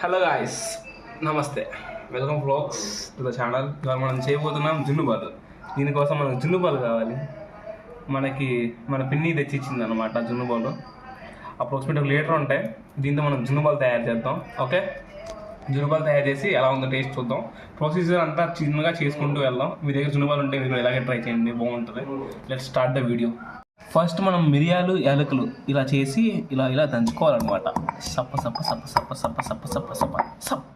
Hello guys, నమస్తే, welcome blogs to the channel. ఇవాళ మనం చేయబోతున్నాం జున్ను బాల్. దీనికోసం మనకు జున్ను బాల్ కావాలి. మన పిన్ని తెచ్చిచ్చింది అనమాట జున్ను బాల్. అప్రాక్సిమేట్ 1 లీటర్ ఉంటాయి. దీంతో మనం జున్ను బాల్ తయారు చేద్దాం. ఓకే, జున్ను బాల్ తయారు చేసి ఎలా ఉందో టేస్ట్ చూద్దాం. ప్రొసీజర్ అంతా చిన్నగా చేసుకుంటూ వెళ్దాం. మీ దగ్గర జున్ను బాల్ ఉంటే మీరు ఇలాగే ట్రై చేయండి, బాగుంటుంది. Let's start the video. First మనం మిరియాలు యాలకులు ఇలా చేసి ఇలా దంచుకోవాలన్నమాట. సప్ప సప్ప సప్ప సప్ప సప్ప సప్ప సప్ప సప్ప సప్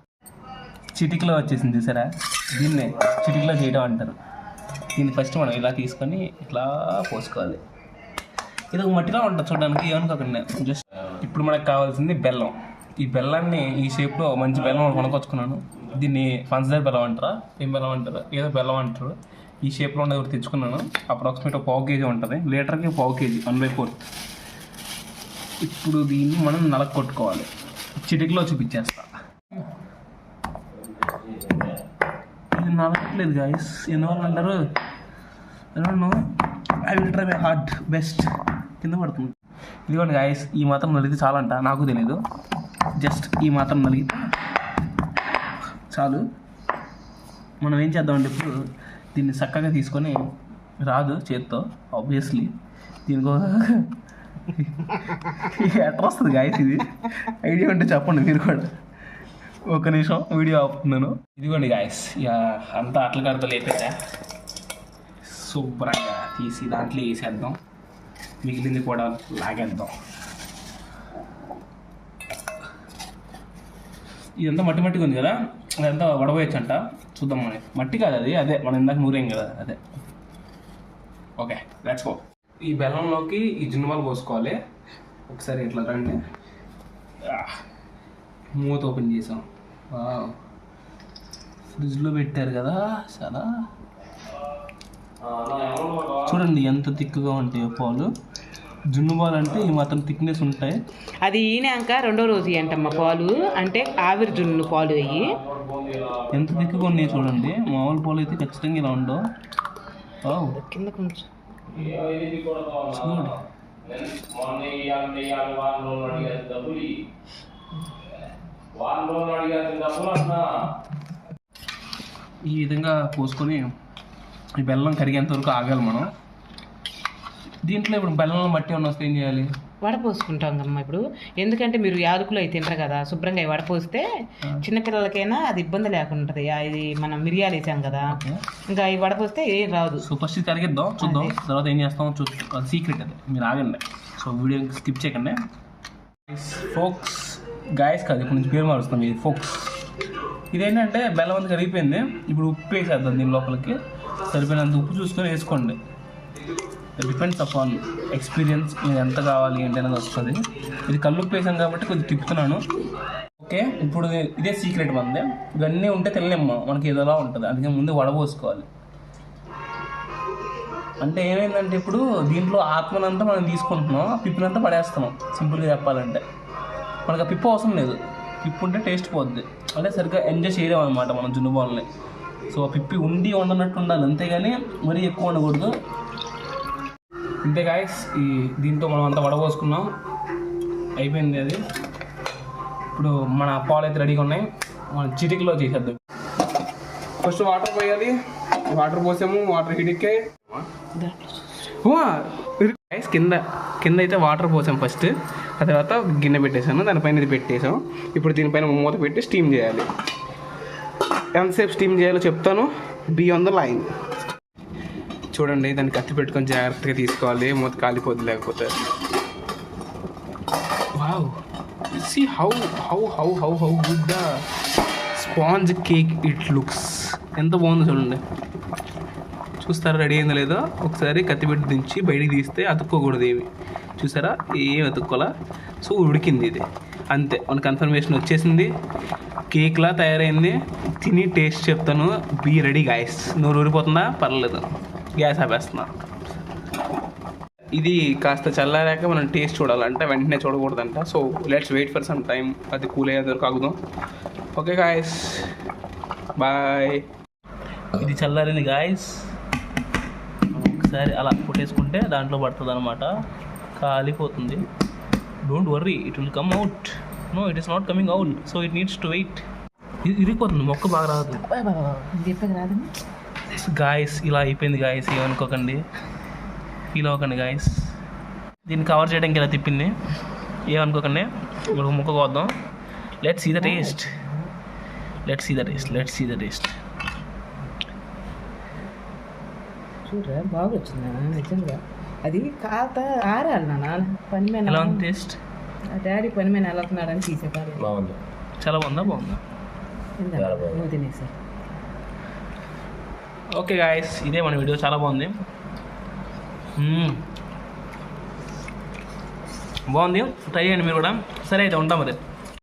చిటికలో వచ్చేసింది చూసారా? దీన్నే చిటికలో చేయడం అంటారు. దీన్ని ఫస్ట్ మనం ఇలా తీసుకొని ఇట్లా పోసుకోవాలి. ఇది ఒక మట్టిలో ఉంటుంది చూడడానికి, ఏమనుకోకుండా. జస్ట్ ఇప్పుడు మనకు కావాల్సింది బెల్లం. ఈ బెల్లాన్ని ఈ షేప్లో మంచి బెల్లం కొనుక్కొచ్చుకున్నాను. దీన్ని పంచదార బెల్లం అంటారా, ఏం బెల్లం అంటారు, ఏదో బెల్లం అంటారు. ఈ షేప్లో ఉండేది ఒకటి తెచ్చుకున్నాను. అప్రాక్సిమేట్ 1/4 కేజీ ఉంటుంది. లీటర్కి 1/4 కేజీ, 1/4. ఇప్పుడు దీన్ని మనం నలగొట్టుకోవాలి. చిటికలో చూపించేస్తా. ఇది నలగట్లేదు గాయస్, ఎందువల్ల అంటారు? I will try my heart best. కింద పడుతుంది. ఇదిగోండి గాయస్, ఈ మాత్రం నలిగితే చాలంట, నాకు తెలీదు. జస్ట్ ఈ మాత్రం నలిగితే చాలు. మనం ఏం చేద్దామంటే ఇప్పుడు దీన్ని చక్కగా తీసుకొని, రాదు చేత్తో ఆబ్వియస్లీ, దీనికో ఎట్లా వస్తుంది గాయస్? ఇది ఐడియా ఉంటే చెప్పండి మీరు కూడా. ఒక నిమిషం వీడియో ఆపుతున్నాను. ఇదిగోండి గాయస్, ఇక అంతా అట్ల కడత లేపేసా. శుభ్రంగా తీసి దాంట్లో వేసేద్దాం. మిగిలింది కూడా లాగేద్దాం. ఇదంతా మట్టి మట్టిగా ఉంది కదా, అదంతా వడబోయచ్చు అంట. చూద్దాం. మనం మట్టి కాదు అది, అదే మనం ఇందాక నూరేం కదా, అదే. Okay, let's go. ఈ బెల్లంలోకి ఈ జున్ను బాల్ పోసుకోవాలి. ఒకసారి ఇట్లా రండి. మూత ఓపెన్ చేసాం. ఫ్రిడ్జ్లో పెట్టారు కదా, చాలా చూడండి ఎంత థిక్గా ఉంటాయో పాలు. జున్ను పాలు అంటే ఈ మాత్రం థిక్నెస్ ఉంటాయి. అది ఈనాక 2వ రోజు అంటమ్మ పాలు, అంటే ఆవిరి జున్ను పాలు అయ్యి ఎంత థిక్గా ఉన్నాయి చూడండి. మామూలు పాలు అయితే ఖచ్చితంగా ఇలా ఉండవు. కింద కొంచెం ఈ విధంగా పోసుకొని ఈ బెల్లం కరిగేంత వరకు ఆగాలి మనం. దీంట్లో ఇప్పుడు బెల్లంలో మట్టి ఉన్న వస్తే ఏం చేయాలి? వడపోసుకుంటాం కమ్మా ఇప్పుడు. ఎందుకంటే మీరు యాలకులు అయితే తింటారు కదా, శుభ్రంగా వడపోస్తే చిన్నపిల్లలకైనా అది ఇబ్బంది లేకుండా ఉంటుంది. ఇది మనం మిరియాలు వేసాం కదా, ఇంకా ఈ వడపోస్తే ఏం రాదు. సో ఫస్ట్ కరిగిద్దాం, చూద్దాం. తర్వాత ఏం చేస్తాం అది సీక్రెట్, అది మీరు ఆగండి. సో వీడియో స్కిప్ చేయకండి. ఫోక్స్ గాయస్ కాదు, ఇప్పుడు నుంచి పేరు మారుస్తాం. ఇది ఫోక్స్. ఇదేంటంటే బెల్లం అంతా కరిగిపోయింది. ఇప్పుడు ఉప్పు వేసేద్దాం దీని లోపలికి. సరిపోయినంత ఉప్పు చూసుకొని వేసుకోండి. డిపెండ్స్ అపాన్ ఎక్స్పీరియన్స్, మీరు ఎంత కావాలి ఏంటి అనేది వస్తుంది. ఇది కల్లుప్పు వేసాం కాబట్టి కొద్దిగా తిప్పుతున్నాను. ఓకే, ఇప్పుడు ఇదే సీక్రెట్ మంది. ఇవన్నీ ఉంటే తినలేమ్మా, మనకి ఏదోలా ఉంటుంది. అందుకే ముందు వడపోసుకోవాలి. అంటే ఏమైందంటే ఇప్పుడు దీంట్లో ఆత్మనంతా మనం తీసుకుంటున్నాం, పిప్పునంతా పడేస్తున్నాం. సింపుల్గా చెప్పాలంటే మనకు ఆ పిప్పు అవసరం లేదు. పిప్పు ఉంటే టేస్ట్ పోద్ది, అంటే సరిగ్గా ఎంజాయ్ చేయలేం అనమాట మనం జున్ను బాల్ని. సో ఆ పిప్పి ఉండనట్టు ఉండాలి, అంతేగాని మరీ ఎక్కువ ఉండకూడదు. ఇంతే గాయస్, దీంతో మనం అంతా వడపోసుకున్నాం. అయిపోయింది అది. ఇప్పుడు మన పాలు అయితే రెడీగా ఉన్నాయి. మనం చిటికలో చేసేద్దాం. ఫస్ట్ వాటర్ పోయాలి. వాటర్ పోసాము, వాటర్ హీట్కే గాయస్. కింద అయితే వాటర్ పోసాం ఫస్ట్. ఆ తర్వాత గిన్నె పెట్టేసాను, దానిపైన ఇది పెట్టేసాం. ఇప్పుడు దీనిపైన మూత పెట్టి స్టీమ్ చేయాలి. ఎంతసేపు స్టీమ్ చేయాలో చెప్తాను. Be on the line. చూడండి, దాన్ని కత్తి పెట్టుకొని జాగ్రత్తగా తీసుకోవాలి, మూత కాలిపోద్ది లేకపోతే. Wow, see how how how how how good the sponge cake it looks. ఎంత బాగుందో చూడండి. చూస్తారా రెడీ అయిందో లేదో? ఒకసారి కత్తి పెట్టి దించి బయటికి తీస్తే అతుక్కోకూడదు ఏమి. చూసారా, ఏం అతుక్కోలా. సో ఉడికింది ఇది, అంతే. మన కన్ఫర్మేషన్ వచ్చేసింది. కేక్లా తయారైంది. తిని టేస్ట్ చెప్తాను. Be ready guys. నూరు ఊరిపోతుందా? పర్లేదు, గ్యాస్ ఆపేస్తున్నా. ఇది కాస్త చల్లారాక మనం టేస్ట్ చూడాలంటే వెంటనే చూడకూడదంట. So let's wait for some time. అది కూల్ అయ్యే వరకు ఆగుదాం. Okay guys, bye. ఇది చల్లారింది గాయస్. ఒకసారి అలా కొట్టేసుకుంటే దాంట్లో పడుతుంది అనమాట. కాలిపోతుంది. Don't worry, it will come out. No it is not coming out, so it needs to wait. ఇరిగిపోతుంది, మొక్క బాగా రాదు. చెప్పక రాదని గాయస్ ఇలా అయిపోయింది గాయస్, ఏమనుకోకండి, ఫీల్ అవ్వకండి గాయస్. దీన్ని కవర్ చేయడానికి ఇలా తిప్పింది, ఏమనుకోకండి. ఇప్పుడు ముక్క కోద్దాం. Let's see the taste. చూడరా బాగా వచ్చింది నిజంగా. అది కాత ఆరాలి నాన్న పని మీద. ఎలా ఉంది టేస్ట్? డాడీ పని మీద వెళ్తున్నాడని తీసేపారు. బాగుంది. చాలా బాగుందా? నువ్వు తినేసా. ఓకే గాయస్, ఇదే మన వీడియో, చాలా బాగుంది. బాగుంది, ట్రై చేయండి మీరు కూడా. సరే అయితే ఉంటాం మరి.